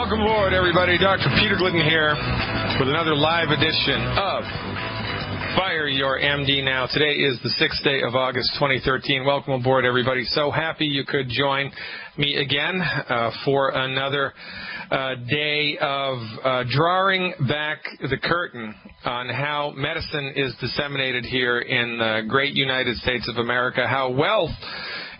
Welcome aboard, everybody. Dr. Peter Glidden here with another live edition of Fire Your MD Now. Today is the 6th day of August 2013. Welcome aboard, everybody. So happy you could join me again for another day of drawing back the curtain on how medicine is disseminated here in the great United States of America, how wealth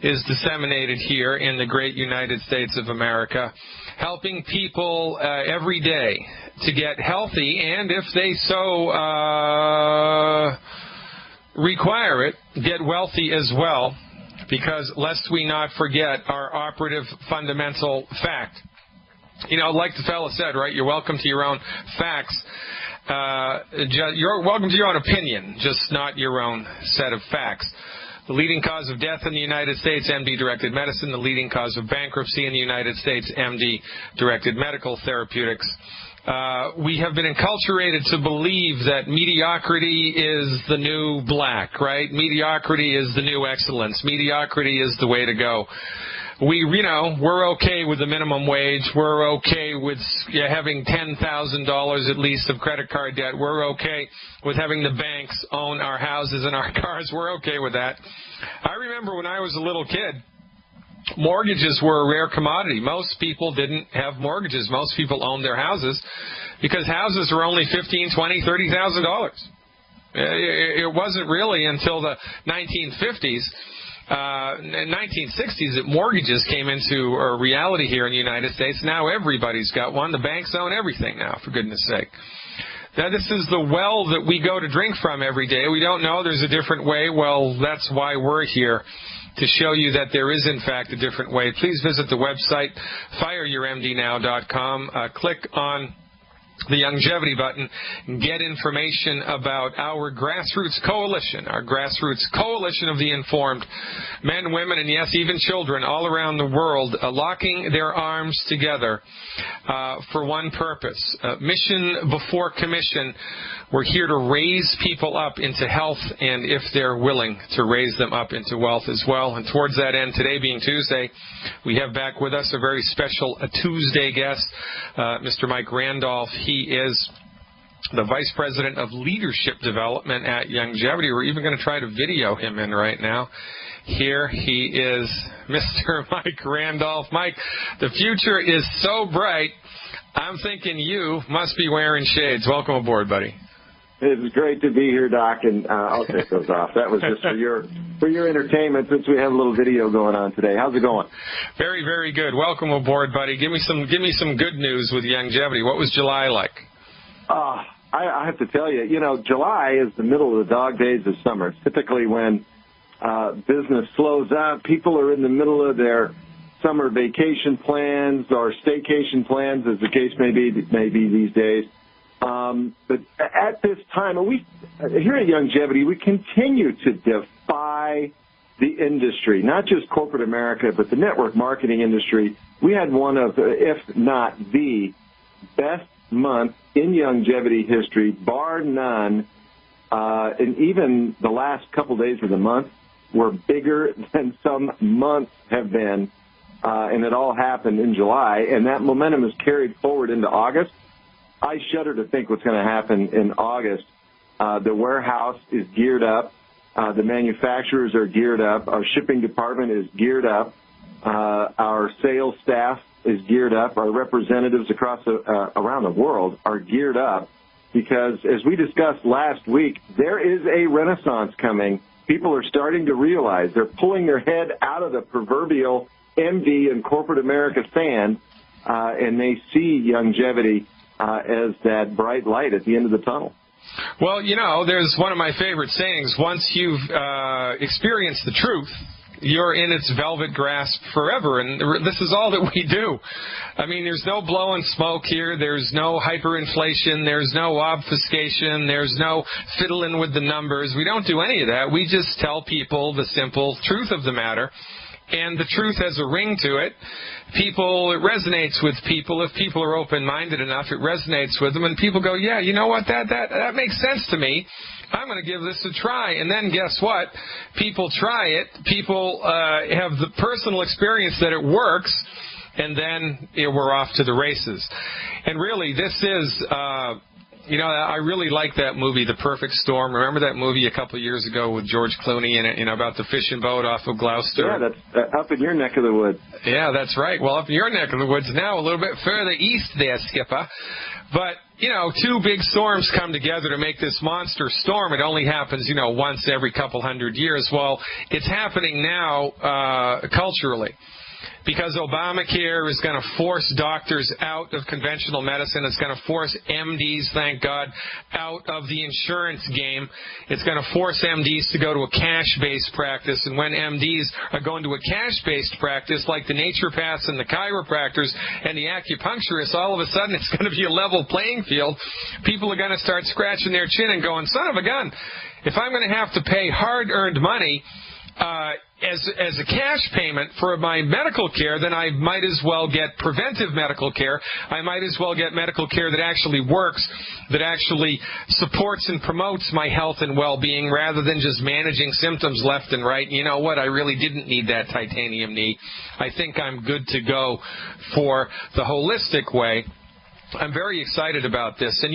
is disseminated here in the great United States of America, helping people every day to get healthy, and if they so require it, get wealthy as well, because lest we not forget our operative fundamental fact. You know, like the fella said, right, you're welcome to your own facts. You're welcome to your own opinion, just not your own set of facts. The leading cause of death in the United States, MD-directed medicine. The leading cause of bankruptcy in the United States, MD-directed medical therapeutics. We have been enculturated to believe that mediocrity is the new black, right? Mediocrity is the new excellence. Mediocrity is the way to go. We're okay with the minimum wage. We're okay with having $10,000 at least of credit card debt. We're okay with having the banks own our houses and our cars. We're okay with that. I remember when I was a little kid, mortgages were a rare commodity. Most people didn't have mortgages. Most people owned their houses because houses were only $15,000, $20,000, $30,000. It wasn't really until the 1950s. 1960s that mortgages came into a reality here in the United States. Now everybody's got one. The banks own everything now, for goodness sake. Now this is the well that we go to drink from every day. We don't know there's a different way. Well, that's why we're here, to show you that there is, in fact, a different way. Please visit the website, fireyourmdnow.com. Click on the longevity button, get information about our grassroots coalition of the informed, men, women, and yes, even children all around the world, locking their arms together for one purpose. Mission before commission. We're here to raise people up into health, and if they're willing, to raise them up into wealth as well. And towards that end, today being Tuesday, we have back with us a very special Tuesday guest, Mr. Mike Randolph. He is the Vice President of Leadership Development at Longevity. We're even going to try to video him in right now. Here he is, Mr. Mike Randolph. Mike, the future is so bright, I'm thinking you must be wearing shades. Welcome aboard, buddy. It's great to be here, Doc, and I'll take those off. That was just for your entertainment, since we have a little video going on today. How's it going? Very, very good. Welcome aboard, buddy. Give me some good news with Longevity. What was July like? I have to tell you, July is the middle of the dog days of summer. It's typically when business slows up. People are in the middle of their summer vacation plans or staycation plans, as the case may be these days. But at this time, here at Longevity, we continue to defy the industry, not just corporate America, but the network marketing industry. We had one of, if not the best month in Longevity history, bar none. And even the last couple days of the month were bigger than some months have been. And it all happened in July, and that momentum is carried forward into August. I shudder to think what's going to happen in August. The warehouse is geared up. The manufacturers are geared up. Our shipping department is geared up. Our sales staff is geared up. Our representatives across around the world are geared up because, as we discussed last week, there is a renaissance coming. People are starting to realize they're pulling their head out of the proverbial MD and corporate America sand, and they see Longevity as that bright light at the end of the tunnel. Well, there's one of my favorite sayings. Once you've experienced the truth, you're in its velvet grasp forever, and this is all that we do. I mean, there's no blowing smoke here. There's no hyperinflation. There's no obfuscation. There's no fiddling with the numbers. We don't do any of that. We just tell people the simple truth of the matter. And the truth has a ring to it. It resonates with people. If people are open-minded enough, it resonates with them. And people go, yeah, you know what, that makes sense to me. I'm going to give this a try. And then guess what? People try it. People have the personal experience that it works. and then we're off to the races. And really, this is, I really like that movie, The Perfect Storm. Remember that movie a couple of years ago with George Clooney in it, about the fishing boat off of Gloucester? Yeah, that's up in your neck of the woods. Yeah, that's right. Well, up in your neck of the woods now, a little bit further east there, Skipper. But, two big storms come together to make this monster storm. It only happens, once every couple hundred years. Well, it's happening now culturally. Because Obamacare is going to force doctors out of conventional medicine. It's going to force MDs, thank God, out of the insurance game. It's going to force MDs to go to a cash-based practice. And when MDs are going to a cash-based practice, like the naturopaths and the chiropractors and the acupuncturists, all of a sudden it's going to be a level playing field. People are going to start scratching their chin and going, son of a gun, if I'm going to have to pay hard-earned money as a cash payment for my medical care, then I might as well get preventive medical care. I might as well get medical care that actually works, that actually supports and promotes my health and well-being rather than just managing symptoms left and right. You know what? I really didn't need that titanium knee. I think I'm good to go for the holistic way. I'm very excited about this. And,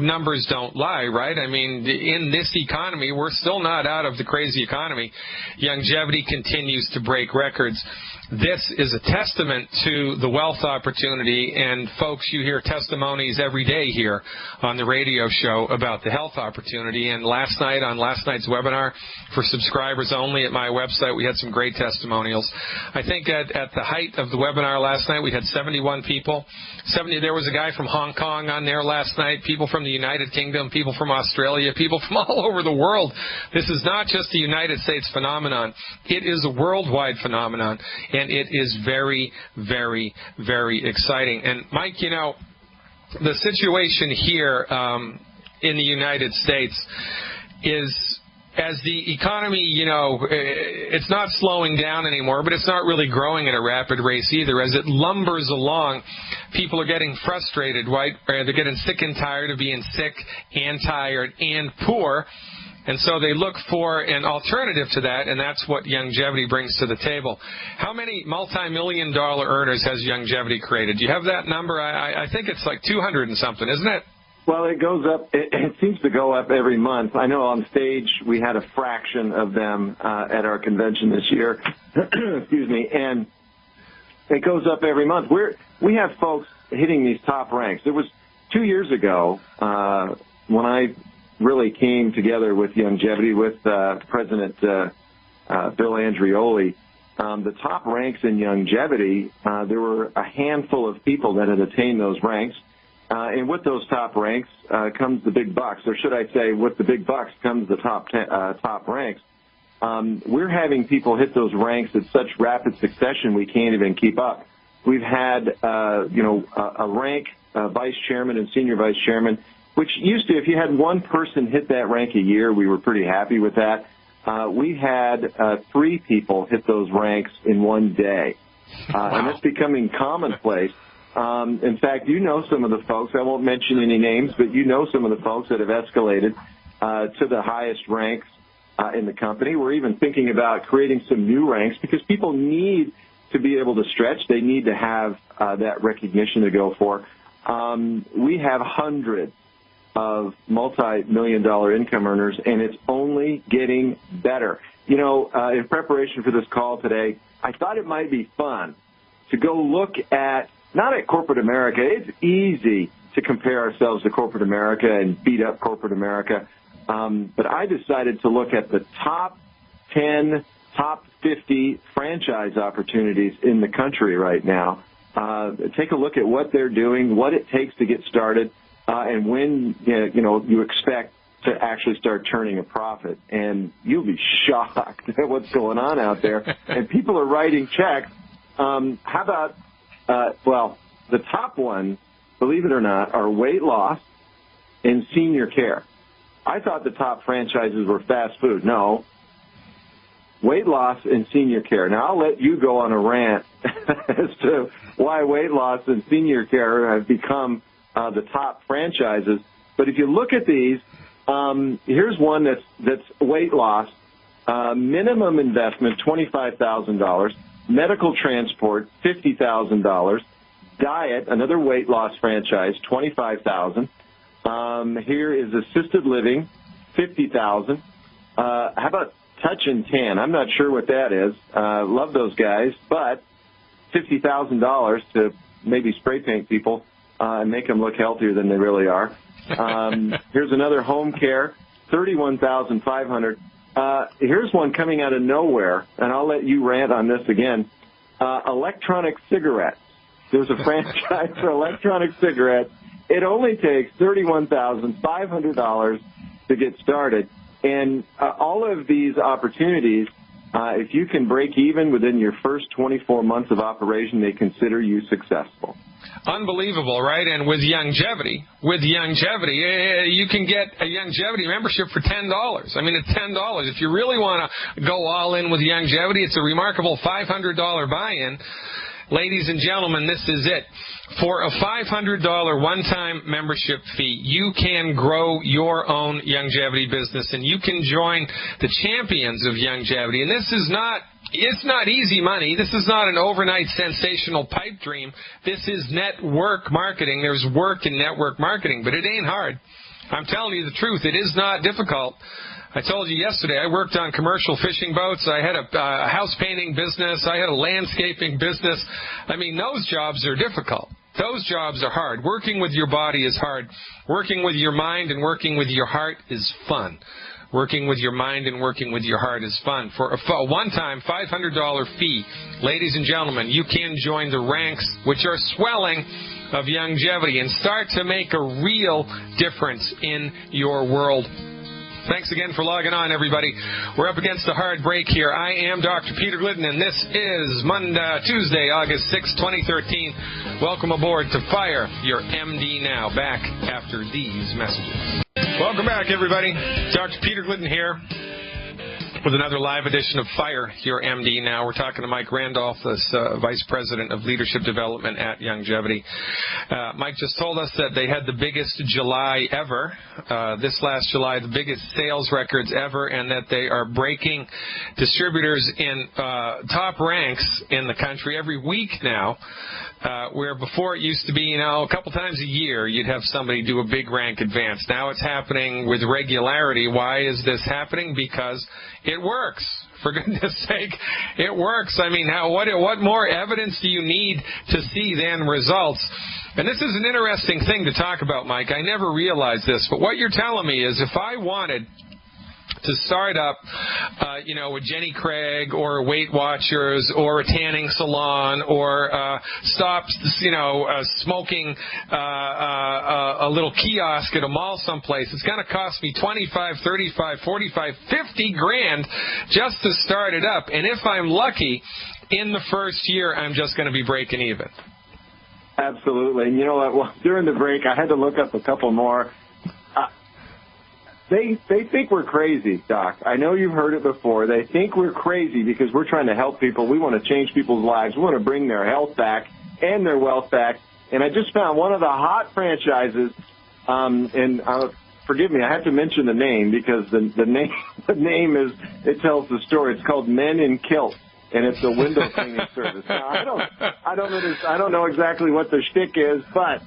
numbers don't lie, right? I mean, in this economy, we're still not out of the crazy economy. Longevity continues to break records. This is a testament to the wealth opportunity. And, folks, you hear testimonies every day here on the radio show about the health opportunity. And last night, on last night's webinar, for subscribers only at my website, we had some great testimonials. I think at the height of the webinar last night, we had 71 people. There was a guy from Hong Kong on there last night, people from the United Kingdom, people from Australia, people from all over the world. This is not just a United States phenomenon. It is a worldwide phenomenon, and it is very, very, very exciting. And, Mike, the situation here in the United States is, as the economy, it's not slowing down anymore, but it's not really growing at a rapid race either. As it lumbers along, people are getting frustrated, right? They're getting sick and tired of being sick and tired and poor. And so they look for an alternative to that, and that's what Longevity brings to the table. How many multi-million-dollar earners has Longevity created? Do you have that number? I think it's like 200 and something, isn't it? Well, it goes up. It seems to go up every month. I know on stage we had a fraction of them at our convention this year. Excuse me. And it goes up every month. We have folks hitting these top ranks. It was 2 years ago when I really came together with Longevity with President Bill Andreoli. The top ranks in Longevity, there were a handful of people that had attained those ranks. And with those top ranks comes the big bucks, or should I say, with the big bucks comes the top ranks. We're having people hit those ranks at such rapid succession we can't even keep up. We've had, a rank, vice chairman and senior vice chairman, which used to, if you had one person hit that rank a year, we were pretty happy with that. We had 3 people hit those ranks in one day, wow. And it's becoming commonplace. In fact, some of the folks, I won't mention any names, but some of the folks that have escalated to the highest ranks in the company. We're even thinking about creating some new ranks because people need to be able to stretch. They need to have that recognition to go for. We have hundreds of multi-million-dollar income earners, and it's only getting better. In preparation for this call today, I thought it might be fun to go look at, not at corporate America. It's easy to compare ourselves to corporate America and beat up corporate America. But I decided to look at the top 10, top 50 franchise opportunities in the country right now. Take a look at what they're doing, what it takes to get started, and when you expect to actually start turning a profit. And you'll be shocked at what's going on out there. And people are writing checks. How about the top ones, believe it or not, are weight loss and senior care. I thought the top franchises were fast food. No. Weight loss and senior care. Now, I'll let you go on a rant as to why weight loss and senior care have become the top franchises. But if you look at these, here's one that's weight loss. Minimum investment, $25,000. Medical transport, $50,000. Diet, another weight loss franchise, $25,000. Here is assisted living, $50,000. How about touch and tan? I'm not sure what that is. Love those guys, but $50,000 to maybe spray paint people and make them look healthier than they really are. Here's another home care, $31,500. Here's one coming out of nowhere, and I'll let you rant on this again. Electronic cigarettes. There's a franchise for electronic cigarettes. It only takes $31,500 to get started. And all of these opportunities, if you can break even within your first 24 months of operation, they consider you successful. Unbelievable, right? And with longevity, you can get a longevity membership for $10. I mean, at $10, if you really want to go all in with longevity, it's a remarkable $500 buy-in. Ladies and gentlemen, this is it. For a $500 one-time membership fee, you can grow your own longevity business, and you can join the champions of longevity. And it's not easy money. This is not an overnight sensational pipe dream. This is network marketing. There's work in network marketing, but it ain't hard. I'm telling you the truth. It is not difficult. I told you yesterday I worked on commercial fishing boats. I had a house painting business. I had a landscaping business. I mean, those jobs are difficult. Those jobs are hard. Working with your body is hard. Working with your mind and working with your heart is fun. Working with your mind and working with your heart is fun. For a one-time $500 fee, ladies and gentlemen, you can join the ranks, which are swelling, of longevity and start to make a real difference in your world. Thanks again for logging on, everybody. We're up against a hard break here. I am Dr. Peter Glidden, and this is Tuesday, August 6, 2013. Welcome aboard to Fire Your MD Now. Back after these messages. Welcome back, everybody. Dr. Peter Glidden here with another live edition of Fire Your MD Now. We're talking to Mike Randolph, the Vice President of Leadership Development at Longevity. Mike just told us that they had the biggest July ever, this last July, the biggest sales records ever, and that they are breaking distributors in top ranks in the country every week now. Where before it used to be, a couple times a year you'd have somebody do a big rank advance. Now it's happening with regularity. Why is this happening? Because it works. For goodness sake, it works. I mean, what more evidence do you need to see than results? And this is an interesting thing to talk about, Mike. I never realized this, but what you're telling me is if I wanted to start up, with Jenny Craig or Weight Watchers or a tanning salon or stop, smoking a little kiosk at a mall someplace, it's going to cost me $25, $35, $45, $50 grand just to start it up. And if I'm lucky, in the first year, I'm just going to be breaking even. Absolutely. And you know what? Well, during the break, I had to look up a couple more. They think we're crazy, Doc. I know you've heard it before. They think we're crazy because we're trying to help people. We want to change people's lives. We want to bring their health back and their wealth back. And I just found one of the hot franchises, and forgive me, I have to mention the name because the name it tells the story. It's called Men in Kilts, and it's a window cleaning service. Now, I don't know exactly what the shtick is, but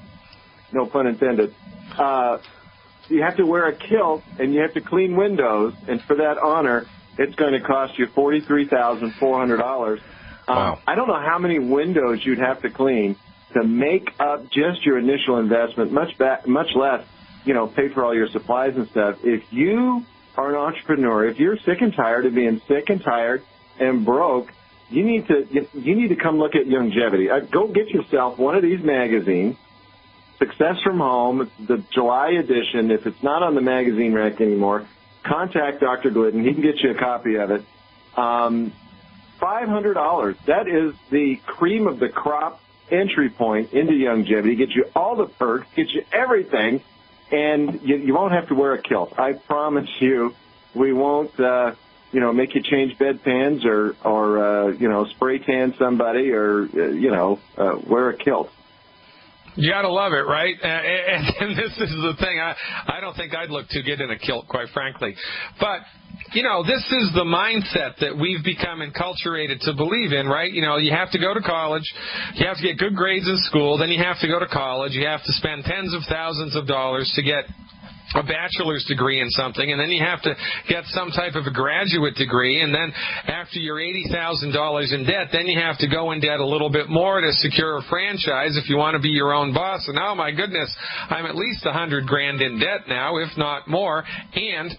no pun intended. You have to wear a kilt, and you have to clean windows, and for that honor, it's going to cost you $43,400. Wow. I don't know how many windows you'd have to clean to make up just your initial investment, much less, pay for all your supplies and stuff. If you are an entrepreneur, if you're sick and tired of being sick and tired and broke, you need to come look at longevity. Go get yourself one of these magazines. Success from Home, it's the July edition. If it's not on the magazine rack anymore, contact Dr. Glidden. He can get you a copy of it. $500. That is the cream of the crop entry point into longevity. Get you all the perks, get you everything, and you won't have to wear a kilt. I promise you, we won't, make you change bedpans or spray tan somebody or, wear a kilt. You gotta love it, right? And this is the thing. I don't think I'd look too good in a kilt, quite frankly. But this is the mindset that we've become enculturated to believe in, right? You have to go to college, you have to get good grades in school, then you have to go to college, you have to spend tens of thousands of dollars to get a bachelor's degree in something, and then you have to get some type of a graduate degree, and then after you're $80,000 in debt, then you have to go in debt a little bit more to secure a franchise if you want to be your own boss. And oh my goodness, I'm at least $100,000 in debt now, if not more, and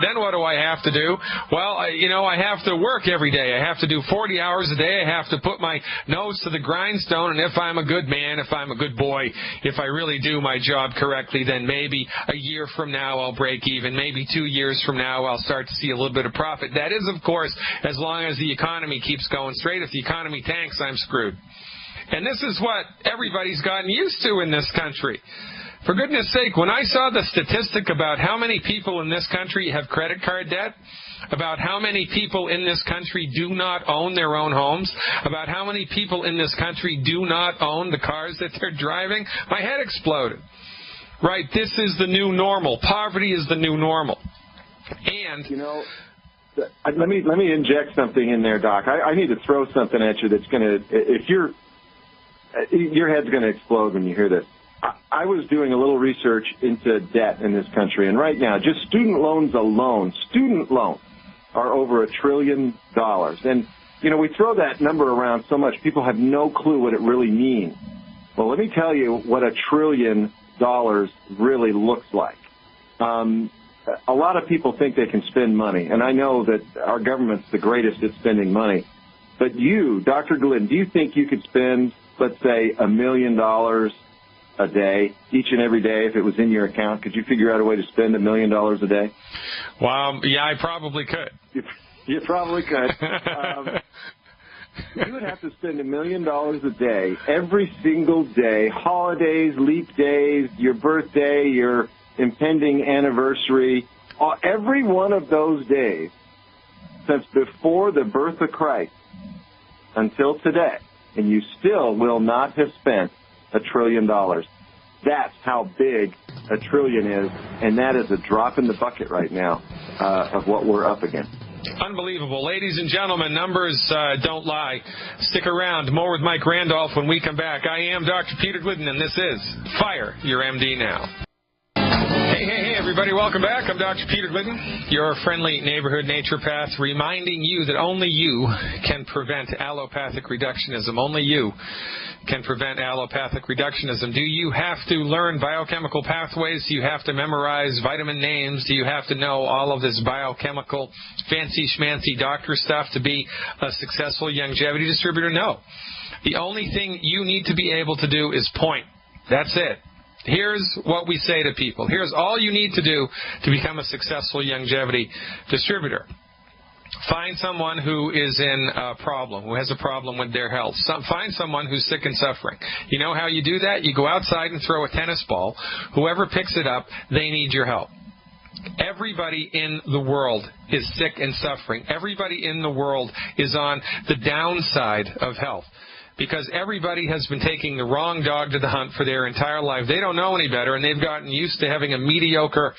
then what do I have to do? Well, I have to work every day. I have to do 40 hours a day. I have to put my nose to the grindstone, and if I'm a good man, if I'm a good boy, if I really do my job correctly, then maybe a year from now I'll break even. Maybe 2 years from now I'll start to see a little bit of profit. That is, of course, as long as the economy keeps going straight. If the economy tanks, I'm screwed. And this is what everybody's gotten used to in this country. For goodness sake, when I saw the statistic about how many people in this country have credit card debt, about how many people in this country do not own their own homes, about how many people in this country do not own the cars that they're driving, my head exploded. Right, this is the new normal. Poverty is the new normal. And let me inject something in there, Doc. I need to throw something at you that's going to, if your head's going to explode when you hear this. I was doing a little research into debt in this country, and right now, just student loans alone, are over $1 trillion. And, we throw that number around so much, people have no clue what it really means. Well, let me tell you what $1 trillion really looks like. A lot of people think they can spend money, and I know that our government's the greatest at spending money. But you, Dr. Glidden, do you think you could spend, let's say, $1 million a day, each and every day, if it was in your account? Could you figure out a way to spend $1 million a day? Well, yeah, I probably could. You probably could. You would have to spend $1 million a day, every single day, holidays, leap days, your birthday, your impending anniversary, every one of those days since before the birth of Christ until today, and you still will not have spent $1 trillion. That's how big $1 trillion is, and that is a drop in the bucket right now of what we're up against. Unbelievable. Ladies and gentlemen, numbers don't lie. Stick around. More with Mike Randolph when we come back. I am Dr. Peter Glidden, and this is Fire Your MD Now. Hey, everybody. Welcome back. I'm Dr. Peter Glidden, your friendly neighborhood naturopath, reminding you that only you can prevent allopathic reductionism. Only you can prevent allopathic reductionism. Do you have to learn biochemical pathways? Do you have to memorize vitamin names? Do you have to know all of this biochemical fancy schmancy doctor stuff to be a successful longevity distributor? No. The only thing you need to be able to do is point. That's it. Here's what we say to people. Here's all you need to do to become a successful longevity distributor. Find someone who is in a problem, who has a problem with their health. Find someone who's sick and suffering. You know how you do that? You go outside and throw a tennis ball. Whoever picks it up, they need your help. Everybody in the world is sick and suffering. Everybody in the world is on the downside of health, because everybody has been taking the wrong dog to the hunt for their entire life. They don't know any better, and they've gotten used to having a mediocre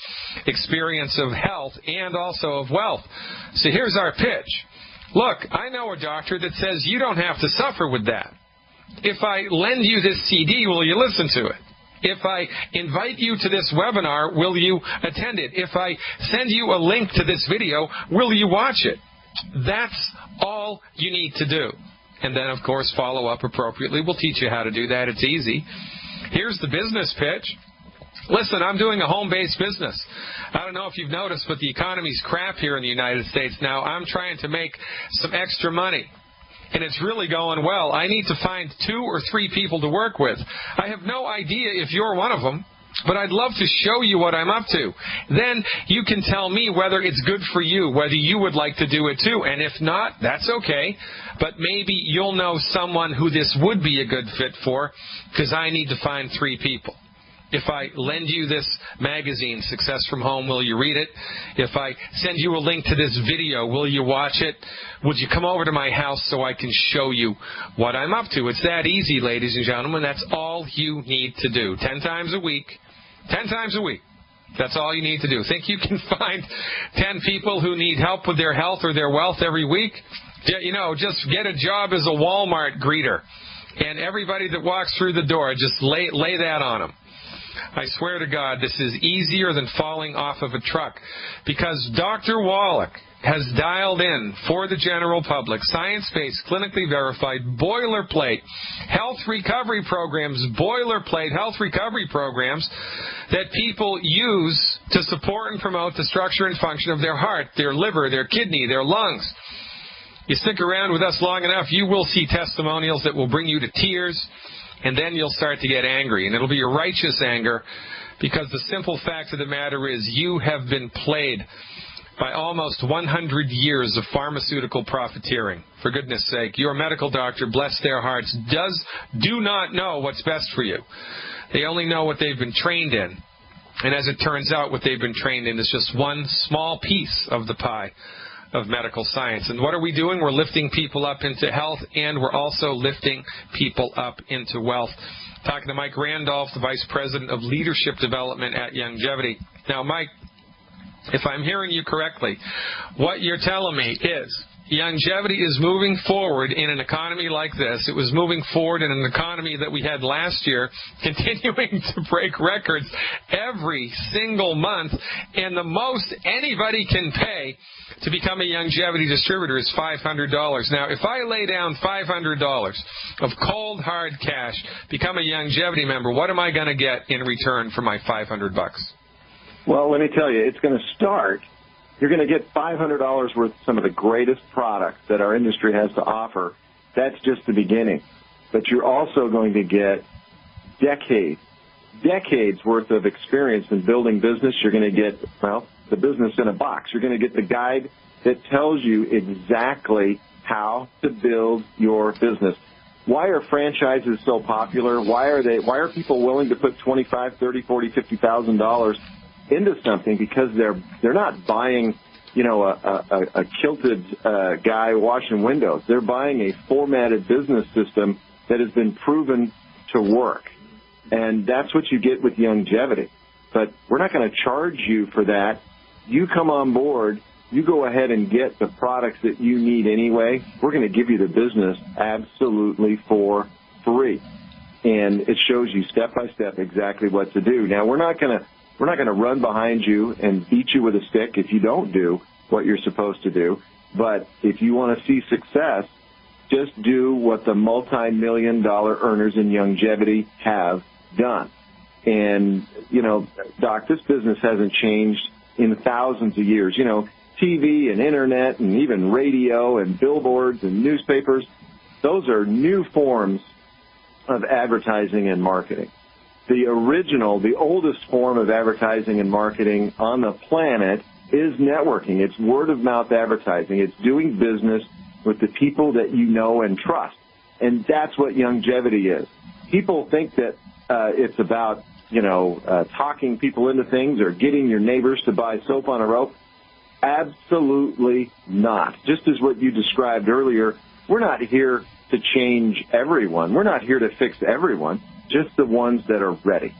experience of health and also of wealth. So here's our pitch. Look, I know a doctor that says you don't have to suffer with that. If I lend you this CD, will you listen to it? If I invite you to this webinar, will you attend it? If I send you a link to this video, will you watch it? That's all you need to do. And then, of course, follow up appropriately. We'll teach you how to do that. It's easy. Here's the business pitch. Listen, I'm doing a home-based business. I don't know if you've noticed, but the economy's crap here in the United States now. I'm trying to make some extra money, and it's really going well. I need to find 2 or 3 people to work with. I have no idea if you're one of them, but I'd love to show you what I'm up to. Then you can tell me whether it's good for you, whether you would like to do it too. And if not, that's okay. But maybe you'll know someone who this would be a good fit for, because I need to find 3 people. If I lend you this magazine, Success from Home, will you read it? If I send you a link to this video, will you watch it? Would you come over to my house so I can show you what I'm up to? It's that easy, ladies and gentlemen. That's all you need to do. 10 times a week. 10 times a week. That's all you need to do. Think you can find 10 people who need help with their health or their wealth every week? You know, just get a job as a Walmart greeter. And everybody that walks through the door, just lay that on them. I swear to God, this is easier than falling off of a truck. Because Dr. Wallach has dialed in for the general public science-based, clinically verified, boilerplate health recovery programs, that people use to support and promote the structure and function of their heart, their liver, their kidney, their lungs. You stick around with us long enough, you will see testimonials that will bring you to tears, and then you'll start to get angry. And it'll be a righteous anger, because the simple fact of the matter is you have been played by almost 100 years of pharmaceutical profiteering. For goodness sake, your medical doctor, bless their hearts, do not know what's best for you. They only know what they've been trained in. And as it turns out, what they've been trained in is just one small piece of the pie of medical science. And what are we doing? We're lifting people up into health, and we're also lifting people up into wealth. Talking to Mike Randolph, the Vice President of Leadership Development at Youngevity. Now, Mike, if I'm hearing you correctly, what you're telling me is Youngevity is moving forward in an economy like this. It was moving forward in an economy that we had last year, continuing to break records every single month, and the most anybody can pay to become a Youngevity distributor is $500. Now, if I lay down $500 of cold, hard cash, become a Youngevity member, what am I going to get in return for my $500? Well, let me tell you, it's going to start. You're going to get $500 worth of some of the greatest products that our industry has to offer. That's just the beginning. But you're also going to get decades worth of experience in building business. You're going to get, well, the business in a box. You're going to get the guide that tells you exactly how to build your business. Why are franchises so popular? Why are people willing to put $25,000, $30,000, $40,000, $50,000 into something? Because they're not buying, you know, a kilted guy washing windows. They're buying a formatted business system that has been proven to work. And that's what you get with Youngevity. But we're not going to charge you for that. You come on board, you go ahead and get the products that you need anyway. We're going to give you the business absolutely for free. And it shows you step by step exactly what to do. Now, we're not going to run behind you and beat you with a stick if you don't do what you're supposed to do. But if you want to see success, just do what the multi-million-dollar earners in Youngevity have done. And, you know, Doc, this business hasn't changed in thousands of years. You know, TV and internet and even radio and billboards and newspapers, those are new forms of advertising and marketing. The original, the oldest form of advertising and marketing on the planet is networking. It's word-of-mouth advertising. It's doing business with the people that you know and trust. And that's what Youngevity is. People think that it's about, you know, talking people into things or getting your neighbors to buy soap on a rope. Absolutely not. Just as what you described earlier, we're not here to change everyone. We're not here to fix everyone, just the ones that are ready.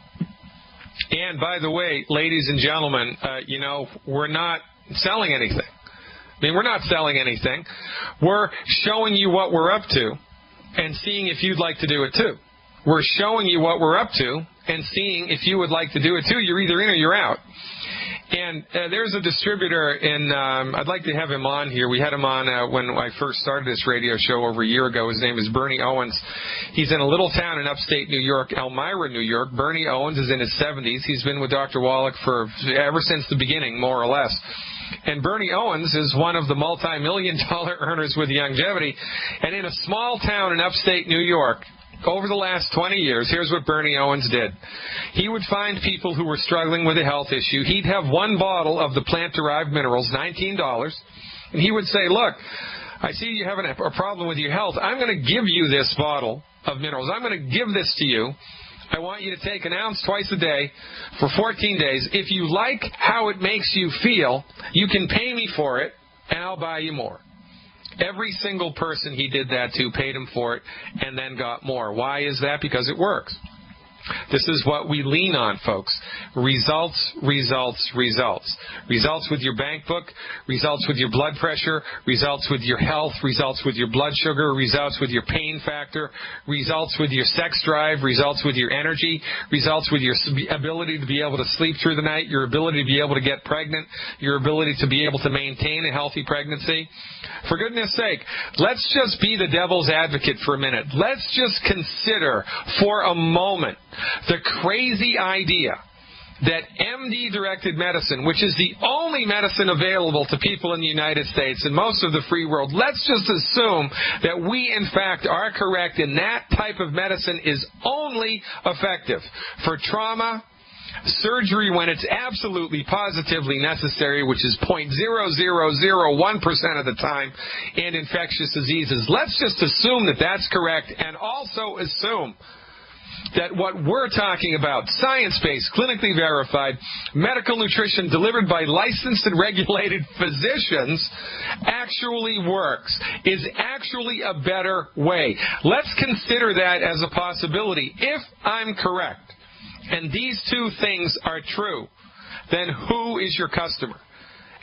And by the way, ladies and gentlemen, you know, we're not selling anything. I mean, we're not selling anything. We're showing you what we're up to and seeing if you'd like to do it too. We're showing you what we're up to and seeing if you would like to do it too. You're either in or you're out. And there's a distributor in, I'd like to have him on here. We had him on when I first started this radio show over a year ago. His name is Bernie Owens. He's in a little town in upstate New York, Elmira, New York. Bernie Owens is in his 70s. He's been with Dr. Wallach ever since the beginning, more or less. And Bernie Owens is one of the multi-million-dollar earners with Youngevity. And in a small town in upstate New York, over the last 20 years, here's what Bernie Owens did. He would find people who were struggling with a health issue. He'd have one bottle of the plant-derived minerals, $19, and he would say, look, I see you having a problem with your health. I'm going to give you this bottle of minerals. I'm going to give this to you. I want you to take an ounce twice a day for 14 days. If you like how it makes you feel, you can pay me for it, and I'll buy you more. Every single person he did that to paid him for it and then got more. Why is that? Because it works. This is what we lean on, folks. Results, results, results. Results with your bank book, results with your blood pressure, results with your health, results with your blood sugar, results with your pain factor, results with your sex drive, results with your energy, results with your ability to be able to sleep through the night, your ability to be able to get pregnant, your ability to be able to maintain a healthy pregnancy. For goodness sake, let's just be the devil's advocate for a minute. Let's just consider for a moment the crazy idea that MD-directed medicine, which is the only medicine available to people in the United States and most of the free world, let's just assume that we, in fact, are correct and that type of medicine is only effective for trauma, surgery when it's absolutely positively necessary, which is 0.0001% of the time, and infectious diseases. Let's just assume that that's correct, and also assume that what we're talking about, science-based, clinically verified, medical nutrition delivered by licensed and regulated physicians actually works, is actually a better way. Let's consider that as a possibility. If I'm correct, and these two things are true, then who is your customer?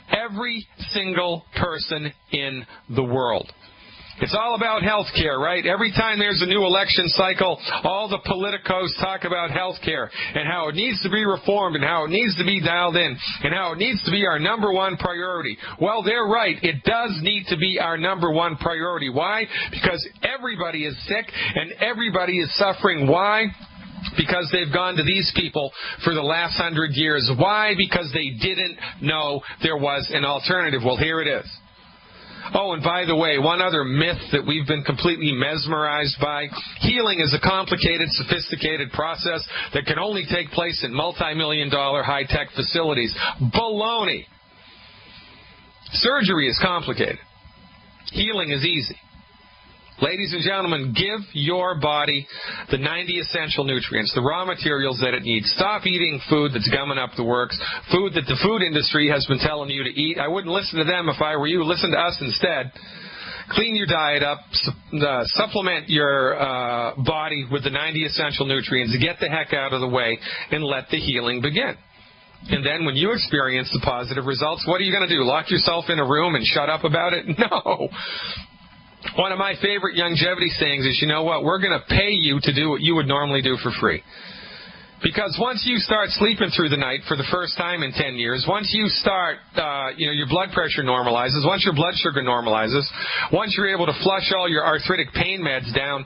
Every single person in the world. It's all about health care, right? Every time there's a new election cycle, all the politicos talk about health care and how it needs to be reformed and how it needs to be dialed in and how it needs to be our number one priority. Well, they're right. It does need to be our number one priority. Why? Because everybody is sick and everybody is suffering. Why? Because they've gone to these people for the last 100 years. Why? Because they didn't know there was an alternative. Well, here it is. Oh, and by the way, one other myth that we've been completely mesmerized by, healing is a complicated, sophisticated process that can only take place in multi-million-dollar high-tech facilities. Baloney. Surgery is complicated. Healing is easy. Ladies and gentlemen, give your body the 90 essential nutrients, the raw materials that it needs. Stop eating food that's gumming up the works, food that the food industry has been telling you to eat. I wouldn't listen to them if I were you. Listen to us instead. Clean your diet up, supplement your body with the 90 essential nutrients, get the heck out of the way, and let the healing begin. And then when you experience the positive results, what are you going to do? Lock yourself in a room and shut up about it? No. One of my favorite longevity sayings is, you know what, we're going to pay you to do what you would normally do for free. Because once you start sleeping through the night for the first time in 10 years, once you start, your blood pressure normalizes, once your blood sugar normalizes, once you're able to flush all your arthritic pain meds down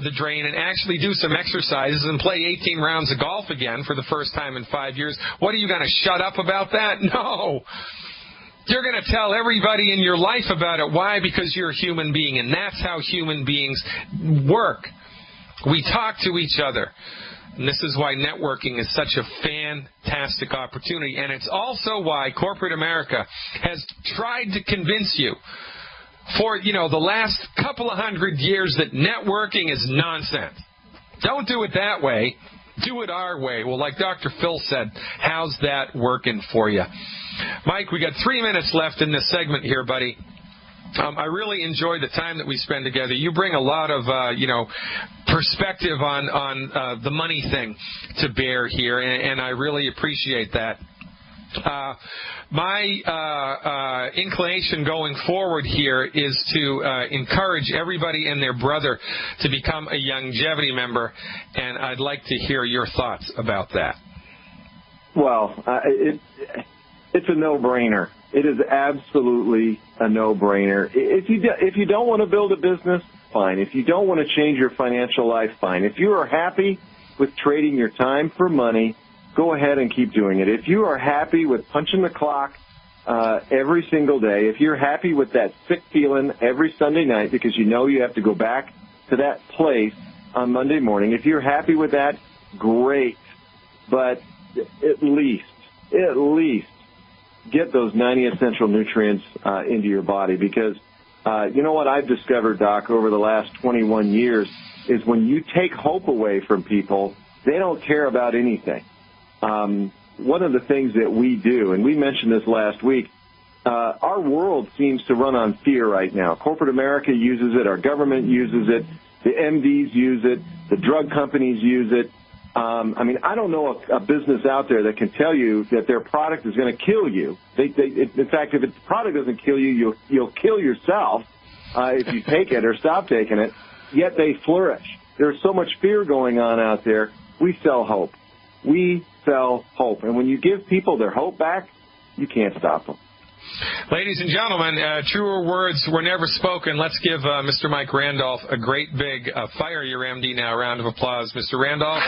the drain and actually do some exercises and play 18 rounds of golf again for the first time in 5 years, what are you going to shut up about that? No. You're going to tell everybody in your life about it. Why? Because you're a human being, and that's how human beings work. We talk to each other. And this is why networking is such a fantastic opportunity. And it's also why corporate America has tried to convince you for, the last couple of 100 years that networking is nonsense. Don't do it that way. Do it our way. Well, like Dr. Phil said, how's that working for you? Mike, we got 3 minutes left in this segment here, buddy. I really enjoy the time that we spend together. You bring a lot of, perspective on the money thing to bear here, and I really appreciate that. My inclination going forward here is to encourage everybody and their brother to become a longevity member, and I'd like to hear your thoughts about that. Well, it's a no-brainer. It is absolutely a no-brainer. If you don't want to build a business, fine. If you don't want to change your financial life, fine. If you are happy with trading your time for money, go ahead and keep doing it. If you are happy with punching the clock every single day, if you're happy with that sick feeling every Sunday night because you know you have to go back to that place on Monday morning, if you're happy with that, great. But at least get those 90 essential nutrients into your body because you know what I've discovered, Doc, over the last 21 years is when you take hope away from people, they don't care about anything. One of the things that we do, and we mentioned this last week, our world seems to run on fear right now. Corporate America uses it. Our government uses it. The MDs use it. The drug companies use it. I mean, I don't know a business out there that can tell you that their product is going to kill you. In fact, if the product doesn't kill you, you'll kill yourself if you take it or stop taking it, yet they flourish. There's so much fear going on out there. We sell hope. We sell hope. And when you give people their hope back, you can't stop them. Ladies and gentlemen, truer words were never spoken. Let's give Mr. Mike Randolph a great big Fire Your MD Now round of applause. Mr. Randolph.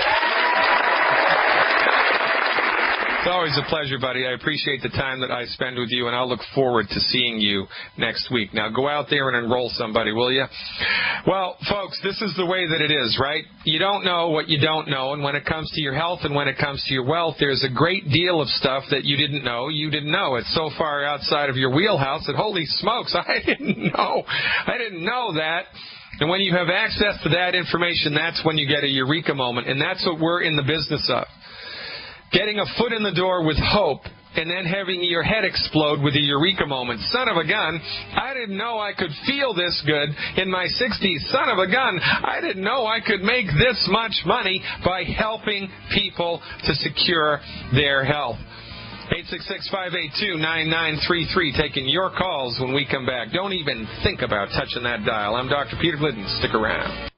It's always a pleasure, buddy. I appreciate the time that I spend with you, and I'll look forward to seeing you next week. Now, go out there and enroll somebody, will you? Well, folks, this is the way that it is, right? You don't know what you don't know, and when it comes to your health and when it comes to your wealth, there's a great deal of stuff that you didn't know. It's so far outside of your wheelhouse that, holy smokes, I didn't know that. And when you have access to that information, that's when you get a eureka moment, and that's what we're in the business of. Getting a foot in the door with hope and then having your head explode with a eureka moment. Son of a gun, I didn't know I could feel this good in my 60s. Son of a gun, I didn't know I could make this much money by helping people to secure their health. 866-582-9933, taking your calls when we come back. Don't even think about touching that dial. I'm Dr. Peter Glidden. Stick around.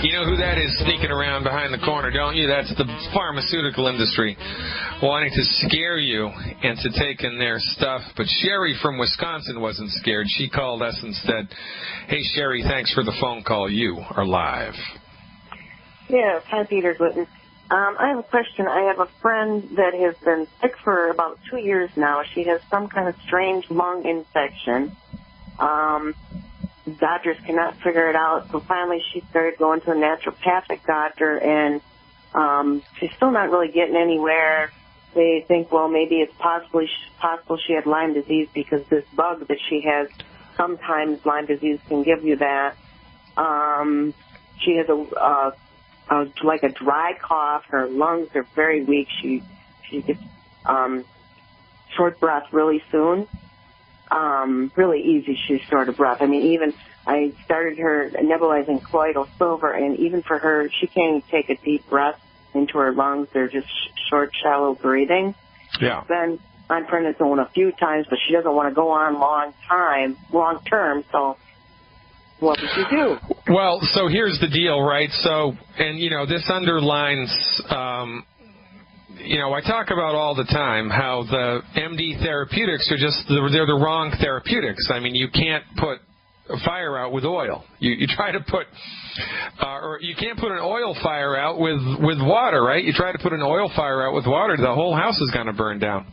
You know who that is sneaking around behind the corner, don't you? That's the pharmaceutical industry wanting to scare you into taking their stuff. But Sherry from Wisconsin wasn't scared. She called us instead. Hey, Sherry, thanks for the phone call. You are live. Yes, hi, Peter Glidden. I have a question. I have a friend that has been sick for about 2 years now. She has some kind of strange lung infection. Doctors cannot figure it out, so finally she started going to a naturopathic doctor, and she's still not really getting anywhere. They think, well, maybe it's possible she had Lyme disease because this bug that she has, sometimes Lyme disease can give you that. She has like a dry cough. Her lungs are very weak. She gets short breath really soon. Really easy, she's short of breath. I mean, even I started her nebulizing colloidal silver, and even for her, she can't even take a deep breath into her lungs. They're just short, shallow breathing. Yeah. Then on prednisone a few times, but she doesn't want to go on long term, so what would you do? Well, so here's the deal, right? So, and, this underlines, I talk about all the time how the MD therapeutics are they're the wrong therapeutics. I mean, you can't put a fire out with oil. You try to put, or you can't put an oil fire out with water, right? You try to put an oil fire out with water, the whole house is going to burn down.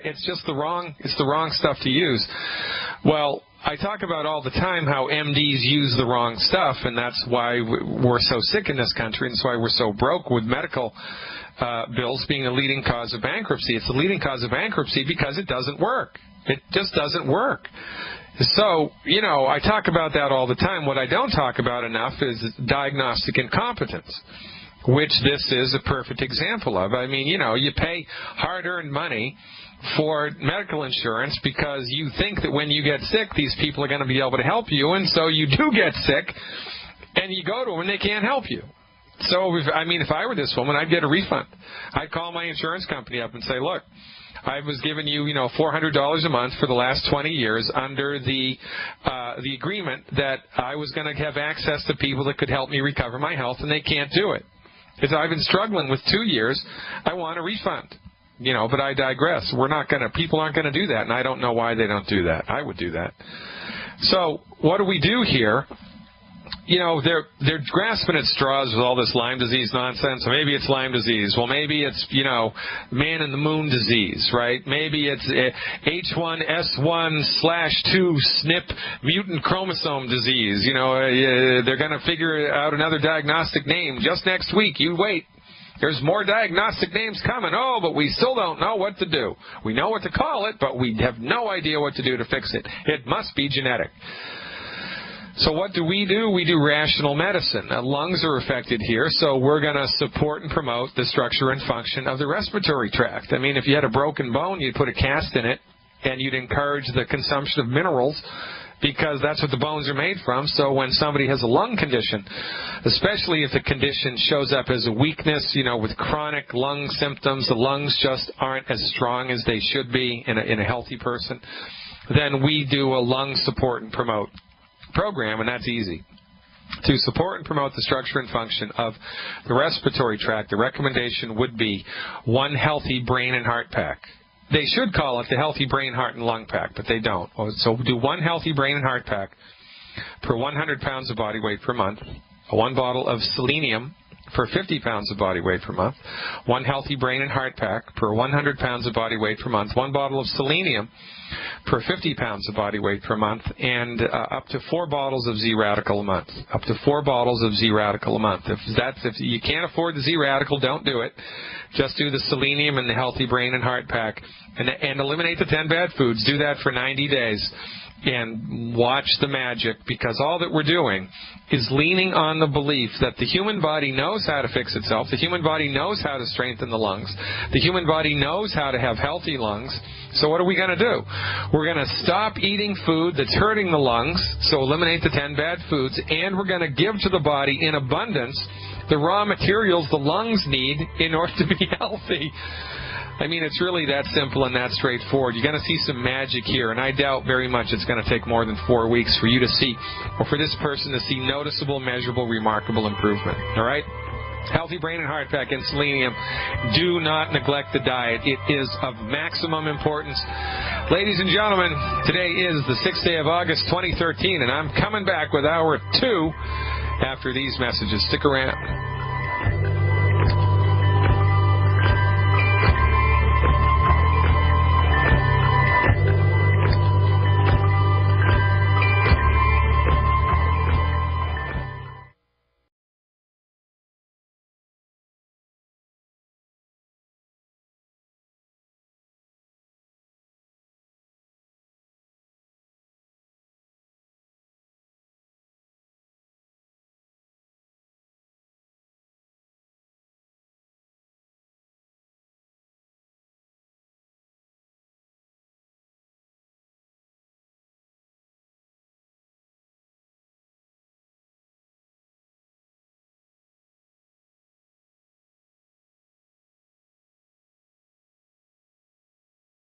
It's just the wrong stuff to use. Well, I talk about all the time how MDs use the wrong stuff, and that's why we're so sick in this country, and that's why we're so broke with medical bills being a leading cause of bankruptcy. It's the leading cause of bankruptcy because it doesn't work. It just doesn't work. So, I talk about that all the time. What I don't talk about enough is diagnostic incompetence, which this is a perfect example of. I mean, you pay hard-earned money for medical insurance because you think that when you get sick, these people are going to be able to help you, and so you do get sick, and you go to them, and they can't help you. So, if I were this woman, I'd get a refund. I'd call my insurance company up and say, look, I was giving you, $400 a month for the last 20 years under the agreement that I was going to have access to people that could help me recover my health, and they can't do it. Because I've been struggling with 2 years. I want a refund. But I digress. People aren't going to do that, and I don't know why they don't do that. I would do that. So what do we do here? They're grasping at straws with all this Lyme disease nonsense. Maybe it's Lyme disease. Well, maybe it's, man in the moon disease, right? Maybe it's H1S1/2 SNP mutant chromosome disease. They're going to figure out another diagnostic name just next week. You wait. There's more diagnostic names coming. Oh, but we still don't know what to do. We know what to call it, but we have no idea what to do to fix it. It must be genetic. So what do? We do rational medicine. Lungs are affected here, so we're going to support and promote the structure and function of the respiratory tract. I mean, if you had a broken bone, you'd put a cast in it, and you'd encourage the consumption of minerals because that's what the bones are made from. So when somebody has a lung condition, especially if the condition shows up as a weakness, with chronic lung symptoms, the lungs just aren't as strong as they should be in a healthy person, then we do a lung support and promote program, and that's easy. To support and promote the structure and function of the respiratory tract, the recommendation would be one healthy brain and heart pack. They should call it the healthy brain, heart, and lung pack, but they don't. So do one healthy brain and heart pack per 100 pounds of body weight per month, one bottle of selenium per 50 pounds of body weight per month, one healthy brain and heart pack per 100 pounds of body weight per month, one bottle of selenium per 50 pounds of body weight per month, and up to 4 bottles of Z-Radical a month. Up to 4 bottles of Z-Radical a month. If you can't afford the Z-Radical, don't do it. Just do the selenium and the healthy brain and heart pack, and eliminate the 10 bad foods. Do that for 90 days. And watch the magic, because all that we're doing is leaning on the belief that the human body knows how to fix itself. The human body knows how to strengthen the lungs. The human body knows how to have healthy lungs. So what are we going to do? We're going to stop eating food that's hurting the lungs, so eliminate the 10 bad foods, and we're going to give to the body in abundance the raw materials the lungs need in order to be healthy. I mean, it's really that simple and that straightforward. You're going to see some magic here, and I doubt very much it's going to take more than 4 weeks for you to see, or for this person to see noticeable, measurable, remarkable improvement. All right? Healthy brain and heart pack and selenium. Do not neglect the diet. It is of maximum importance. Ladies and gentlemen, today is the 6th day of August, 2013, and I'm coming back with hour 2 after these messages. Stick around.